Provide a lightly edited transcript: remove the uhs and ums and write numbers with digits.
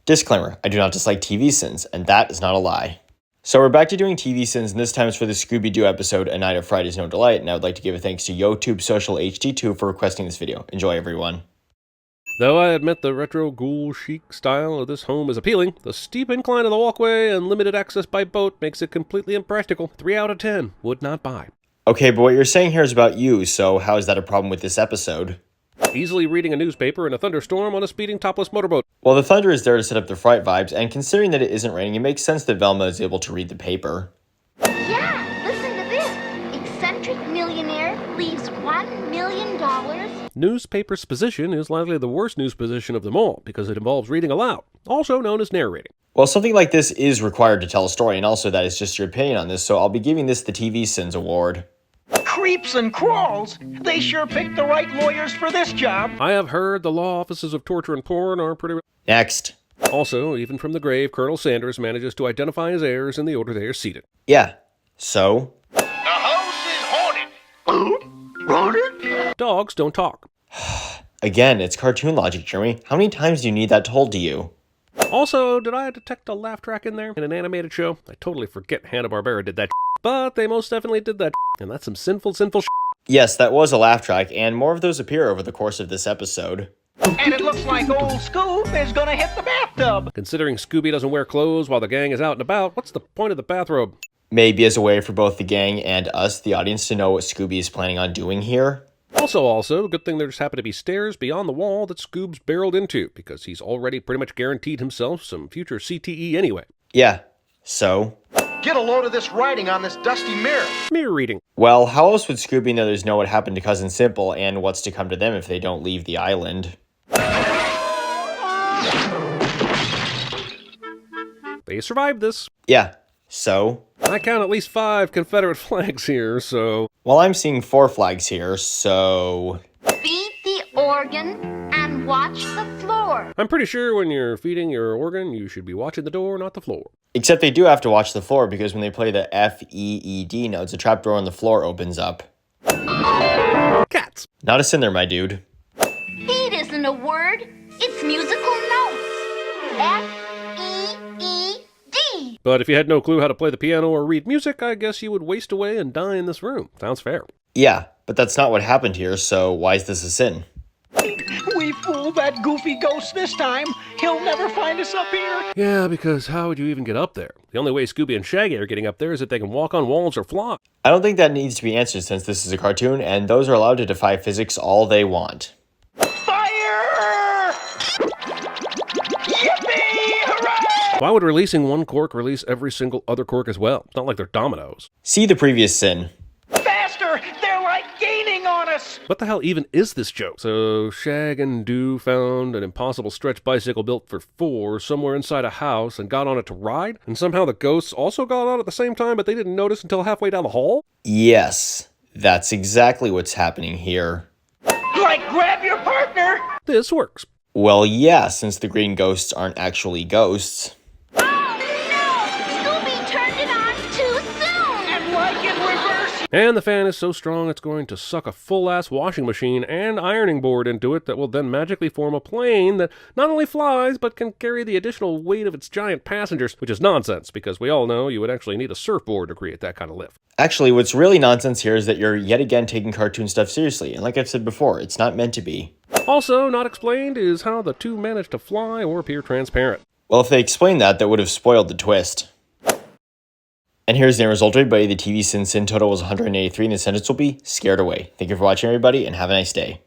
Disclaimer, I do not dislike TVSins, and that is not a lie. So we're back to doing TVSins, and this time it's for the Scooby-Doo episode, A Night of Fright is No Delight, and I would like to give a thanks to YouTube Social HD2 for requesting this video. Enjoy, everyone. Though I admit the retro ghoul chic style of this home is appealing, the steep incline of the walkway and limited access by boat makes it completely impractical. 3 out of 10. Would not buy. Okay, but what you're saying here is about you, so how is that a problem with this episode? Easily reading a newspaper in a thunderstorm on a speeding topless motorboat. Well, the thunder is there to set up the fright vibes, and considering that it isn't raining, it makes sense that Velma is able to read the paper. Yeah, listen to this. Eccentric millionaire leaves $1 million. Newspaper's position is likely the worst news position of them all, because it involves reading aloud, also known as narrating. Well, something like this is required to tell a story, and also that is just your opinion on this, so I'll be giving this the TVSins award. Creeps and crawls. They sure picked the right lawyers for this job. I have heard the law offices of torture and porn are pretty... Next. Also, even from the grave, Colonel Sanders manages to identify his heirs in the order they are seated. Yeah. So? The house is haunted. Haunted? Dogs don't talk. Again, it's cartoon logic, Jeremy. How many times do you need that told to you? Also, did I detect a laugh track in there in an animated show? I totally forget Hanna-Barbera did that but they most definitely did that and that's some sinful Yes, that was a laugh track, and more of those appear over the course of this episode. And it looks like old Scoob is gonna hit the bathtub. Considering Scooby doesn't wear clothes while the gang is out and about, what's the point of the bathrobe? Maybe as a way for both the gang and us, the audience, to know what Scooby is planning on doing here. Also, good thing there just happen to be stairs beyond the wall that Scoob's barreled into, because he's already pretty much guaranteed himself some future CTE anyway. Yeah, so? Get a load of this writing on this dusty mirror. Mirror reading. Well, how else would Scooby and the others know what happened to Cousin Simple and what's to come to them if they don't leave the island? They survived this. Yeah, so? I count at least 5 Confederate flags here, so... Well, I'm seeing 4 flags here, so... Feed the organ and watch the floor. I'm pretty sure when you're feeding your organ, you should be watching the door, not the floor. Except they do have to watch the floor, because when they play the F-E-E-D notes, a trapdoor on the floor opens up. Cats. Not a sin there, my dude. Feed isn't a word, it's musical notes. F-E-E-D. But if you had no clue how to play the piano or read music, I guess you would waste away and die in this room. Sounds fair. Yeah, but that's not what happened here, so why is this a sin? We fooled that goofy ghost this time. He'll never find us up here. Yeah, because how would you even get up there? The only way Scooby and Shaggy are getting up there is if they can walk on walls or fly. I don't think that needs to be answered since this is a cartoon, and those are allowed to defy physics all they want. Fire! Yippee! Hooray! Why would releasing one cork release every single other cork as well? It's not like they're dominoes. See the previous sin. Faster! They're like gaining on us! What the hell even is this joke? So Shag and Doo found an impossible stretch bicycle built for 4 somewhere inside a house and got on it to ride? And somehow the ghosts also got on at the same time, but they didn't notice until halfway down the hall? Yes, that's exactly what's happening here. Like grab your partner! This works. Well, yeah, since the green ghosts aren't actually ghosts. Oh no! Scooby turned it on too soon! And like in reverse! And the fan is so strong it's going to suck a full-ass washing machine and ironing board into it that will then magically form a plane that not only flies, but can carry the additional weight of its giant passengers, which is nonsense, because we all know you would actually need a surfboard to create that kind of lift. Actually, what's really nonsense here is that you're yet again taking cartoon stuff seriously, and like I've said before, it's not meant to be. Also, not explained is how the two managed to fly or appear transparent. Well, if they explained that, that would have spoiled the twist. And here's the end result, everybody. The TVSins sin total was 183, and the sentence will be scared away. Thank you for watching, everybody, and have a nice day.